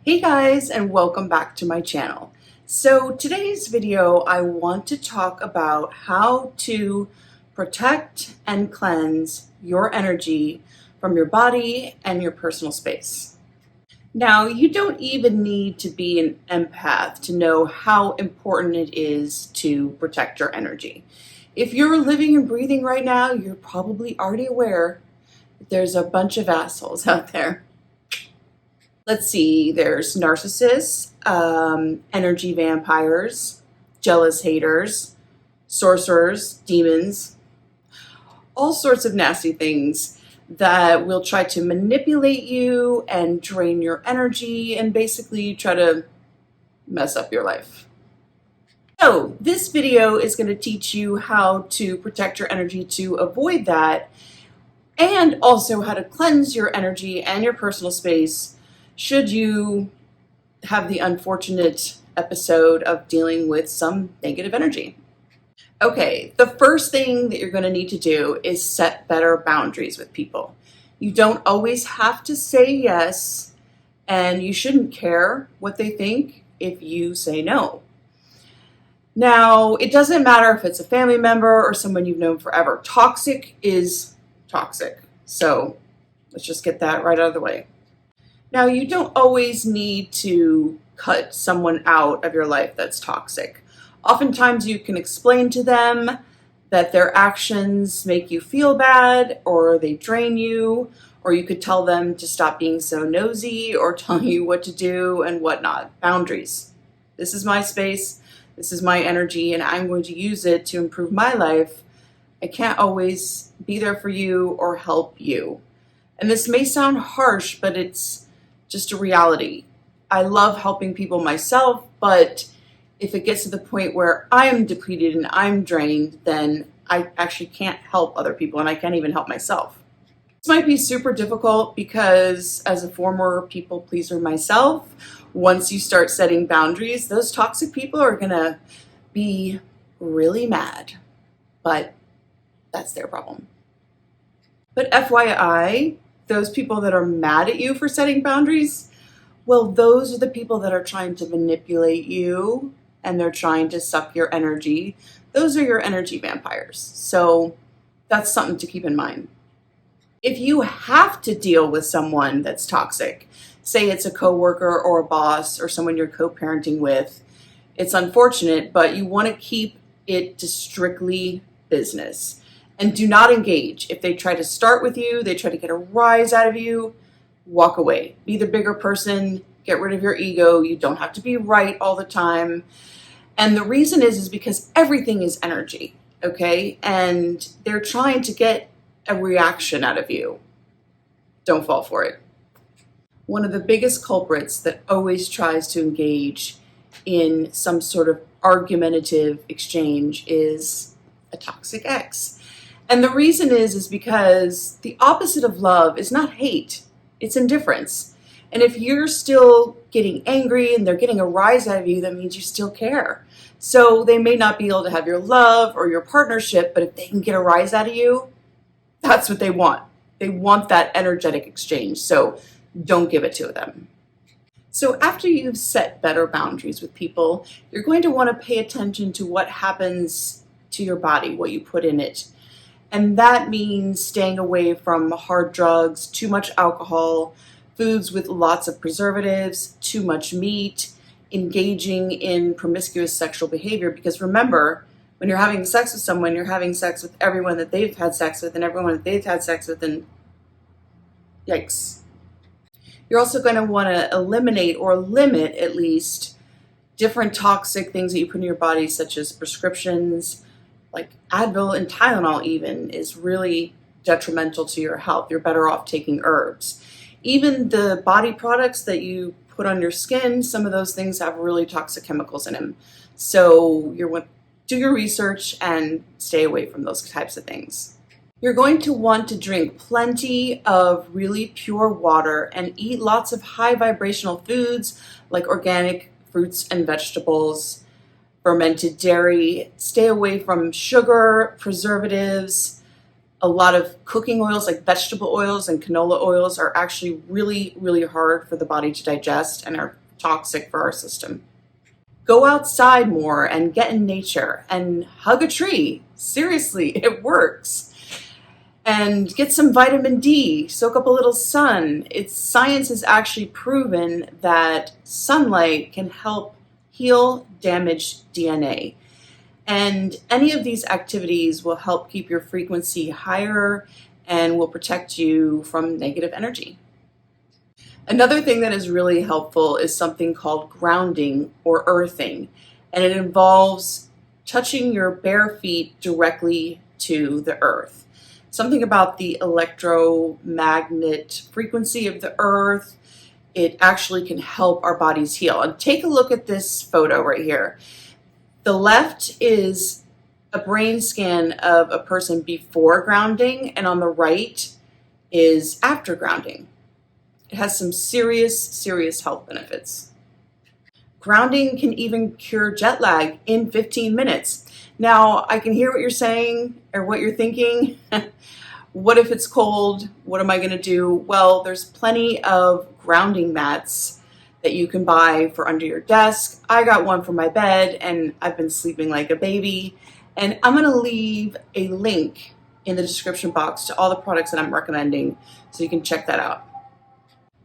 Hey guys, and welcome back to my channel. So today's video, I want to talk about how to protect and cleanse your energy from your body and your personal space. Now, you don't even need to be an empath to know how important it is to protect your energy. If you're living and breathing right now, you're probably already aware that there's a bunch of assholes out there. Let's see, there's narcissists, energy vampires, jealous haters, sorcerers, demons, all sorts of nasty things that will try to manipulate you and drain your energy and basically try to mess up your life. So this video is going to teach you how to protect your energy to avoid that, and also how to cleanse your energy and your personal space should you have the unfortunate episode of dealing with some negative energy. Okay, the first thing that you're going to need to do is set better boundaries with people. You don't always have to say yes, and you shouldn't care what they think if you say no. Now, it doesn't matter if it's a family member or someone you've known forever. Toxic is toxic. So let's just get that right out of the way. Now, you don't always need to cut someone out of your life that's toxic. Oftentimes you can explain to them that their actions make you feel bad or they drain you, or you could tell them to stop being so nosy or tell you what to do and whatnot. Boundaries. This is my space, this is my energy, and I'm going to use it to improve my life. I can't always be there for you or help you. And this may sound harsh, but it's just a reality. I love helping people myself, but if it gets to the point where I'm depleted and I'm drained, then I actually can't help other people and I can't even help myself. This might be super difficult because as a former people pleaser myself, once you start setting boundaries, those toxic people are gonna be really mad, but that's their problem. But FYI, those people that are mad at you for setting boundaries, well, those are the people that are trying to manipulate you and they're trying to suck your energy. Those are your energy vampires. So that's something to keep in mind. If you have to deal with someone that's toxic, say it's a coworker or a boss or someone you're co-parenting with, it's unfortunate, but you want to keep it to strictly business. And do not engage. If they try to start with you, they try to get a rise out of you, walk away. Be the bigger person, get rid of your ego. You don't have to be right all the time. And the reason is because everything is energy, okay? And they're trying to get a reaction out of you. Don't fall for it. One of the biggest culprits that always tries to engage in some sort of argumentative exchange is a toxic ex. And the reason is because the opposite of love is not hate, it's indifference. And if you're still getting angry and they're getting a rise out of you, that means you still care. So they may not be able to have your love or your partnership, but if they can get a rise out of you, that's what they want. They want that energetic exchange. So don't give it to them. So after you've set better boundaries with people, you're going to want to pay attention to what happens to your body, what you put in it. And that means staying away from hard drugs, too much alcohol, foods with lots of preservatives, too much meat, engaging in promiscuous sexual behavior. Because remember, when you're having sex with someone, you're having sex with everyone that they've had sex with and everyone that they've had sex with, and yikes. You're also going to want to eliminate or limit at least different toxic things that you put in your body, such as prescriptions, like Advil and Tylenol even, is really detrimental to your health. You're better off taking herbs. Even the body products that you put on your skin, some of those things have really toxic chemicals in them. So do your research and stay away from those types of things. You're going to want to drink plenty of really pure water and eat lots of high vibrational foods like organic fruits and vegetables, fermented dairy. Stay away from sugar, preservatives, A lot of cooking oils like vegetable oils and canola oils are actually really, really hard for the body to digest and are toxic for our system. Go outside more and get in nature and hug a tree. Seriously, it works. And get some vitamin D, soak up a little sun. Science has actually proven that sunlight can help heal damaged DNA. And any of these activities will help keep your frequency higher and will protect you from negative energy. Another thing that is really helpful is something called grounding or earthing, and it involves touching your bare feet directly to the earth. Something about the electromagnet frequency of the earth, it actually can help our bodies heal. And take a look at this photo right here. The left is a brain scan of a person before grounding, and on the right is after grounding. It has some serious health benefits. Grounding can even cure jet lag in 15 minutes. Now, I can hear what you're saying or what you're thinking. What if it's cold? What am I going to do? Well, there's plenty of grounding mats that you can buy for under your desk. I got one for my bed and I've been sleeping like a baby. And I'm going to leave a link in the description box to all the products that I'm recommending so you can check that out.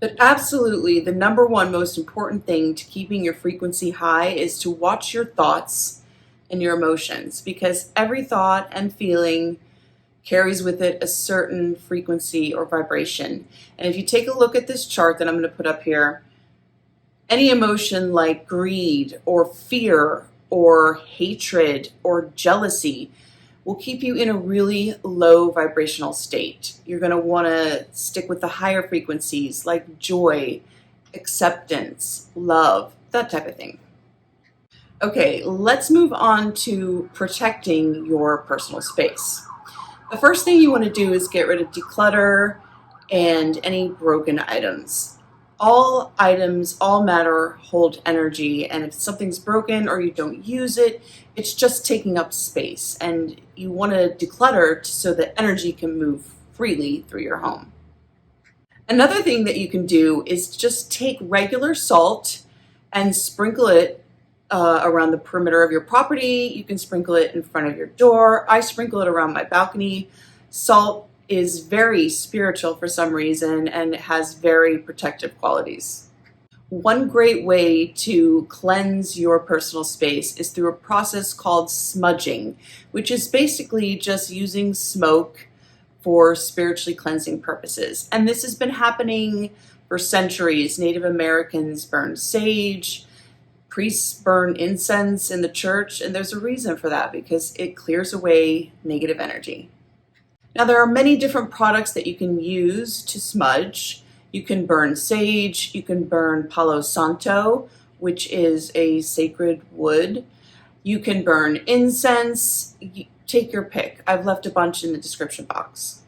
But absolutely, the number one most important thing to keeping your frequency high is to watch your thoughts and your emotions, because every thought and feeling carries with it a certain frequency or vibration. And if you take a look at this chart that I'm going to put up here, any emotion like greed or fear or hatred or jealousy will keep you in a really low vibrational state. You're going to want to stick with the higher frequencies like joy, acceptance, love, that type of thing. Okay, let's move on to protecting your personal space. The first thing you want to do is get rid of declutter and any broken items. All items, all matter, hold energy, and if something's broken or you don't use it, it's just taking up space, and you want to declutter so that energy can move freely through your home. Another thing that you can do is just take regular salt and sprinkle it around the perimeter of your property. You can sprinkle it in front of your door. I sprinkle it around my balcony. Salt is very spiritual for some reason and has very protective qualities. One great way to cleanse your personal space is through a process called smudging, which is basically just using smoke for spiritually cleansing purposes. And this has been happening for centuries. Native Americans burn sage, priests burn incense in the church, and there's a reason for that, because it clears away negative energy. Now, there are many different products that you can use to smudge. You can burn sage, you can burn Palo Santo, which is a sacred wood. You can burn incense. Take your pick. I've left a bunch in the description box.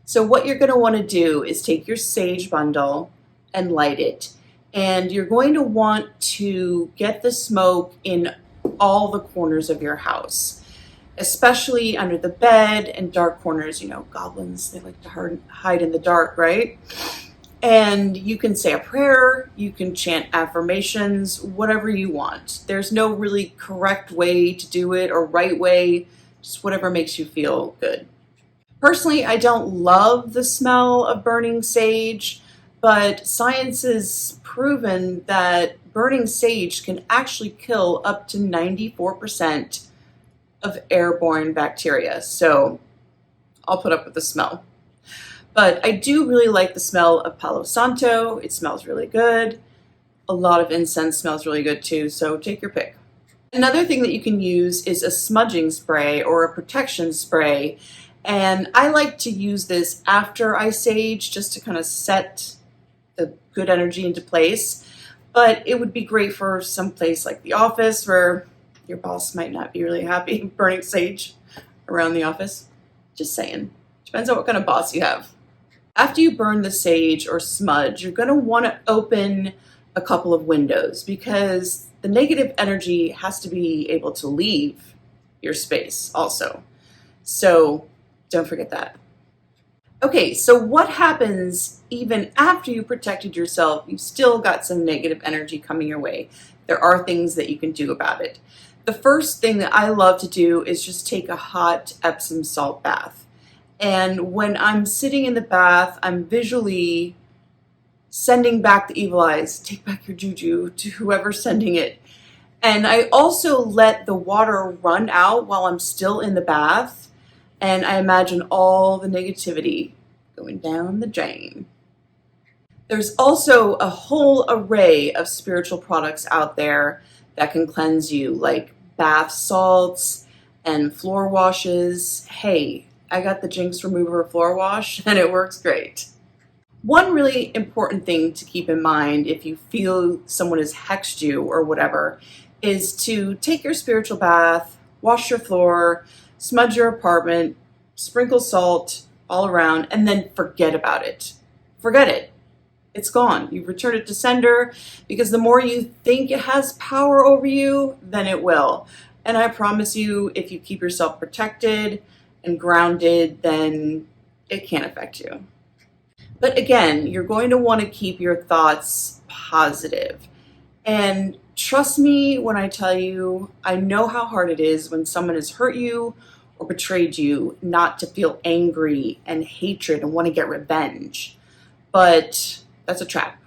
So what you're going to want to do is take your sage bundle and light it. And you're going to want to get the smoke in all the corners of your house, especially under the bed and dark corners. You know, goblins, they like to hide in the dark, right? And you can say a prayer, you can chant affirmations, whatever you want. There's no really correct way to do it or right way, just whatever makes you feel good. Personally, I don't love the smell of burning sage, but science has proven that burning sage can actually kill up to 94% of airborne bacteria. So I'll put up with the smell. But I do really like the smell of Palo Santo. It smells really good. A lot of incense smells really good too, so take your pick. Another thing that you can use is a smudging spray or a protection spray. And I like to use this after I sage, just to kind of set the good energy into place. But it would be great for some place like the office where your boss might not be really happy burning sage around the office. Just saying. Depends on what kind of boss you have. After you burn the sage or smudge, you're going to want to open a couple of windows, because the negative energy has to be able to leave your space also. So Don't forget that. Okay, so what happens even after you protected yourself? You've still got some negative energy coming your way. There are things that you can do about it. The first thing that I love to do is just take a hot Epsom salt bath. And when I'm sitting in the bath, I'm visually sending back the evil eyes, take back your juju, to whoever's sending it. And I also let the water run out while I'm still in the bath. And I imagine all the negativity going down the drain. There's also a whole array of spiritual products out there that can cleanse you, like bath salts and floor washes. Hey, I got the Jinx Remover floor wash and it works great. One really important thing to keep in mind if you feel someone has hexed you or whatever is to take your spiritual bath, wash your floor, smudge your apartment, sprinkle salt all around, and then forget about it. Forget it. It's gone. You've returned it to sender, because the more you think it has power over you, then it will. And I promise you, if you keep yourself protected and grounded, then it can't affect you. But again, you're going to want to keep your thoughts positive. And trust me when I tell you, I know how hard it is when someone has hurt you or betrayed you not to feel angry and hatred and want to get revenge. But that's a trap.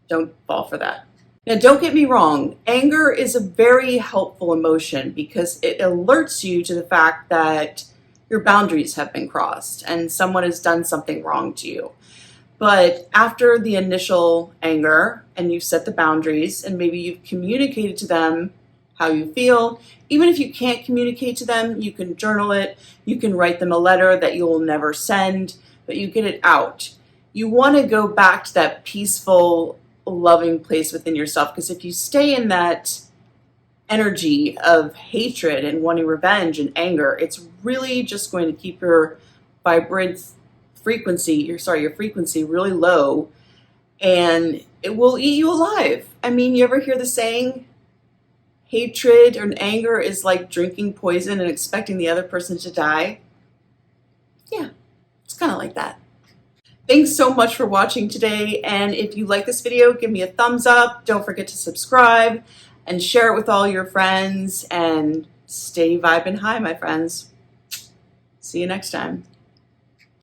Don't fall for that. Now, don't get me wrong. Anger is a very helpful emotion because it alerts you to the fact that your boundaries have been crossed and someone has done something wrong to you. But after the initial anger and you've set the boundaries and maybe you've communicated to them how you feel, even if you can't communicate to them, you can journal it, you can write them a letter that you will never send, but you get it out. You want to go back to that peaceful, loving place within yourself, because if you stay in that energy of hatred and wanting revenge and anger, it's really just going to keep your your frequency really low, and it will eat you alive. I mean, you ever hear the saying, hatred or anger is like drinking poison and expecting the other person to die? Yeah, it's kind of like that. Thanks so much for watching today, and if you like this video, give me a thumbs up. Don't forget to subscribe and share it with all your friends, and stay vibing high, my friends. See you next time.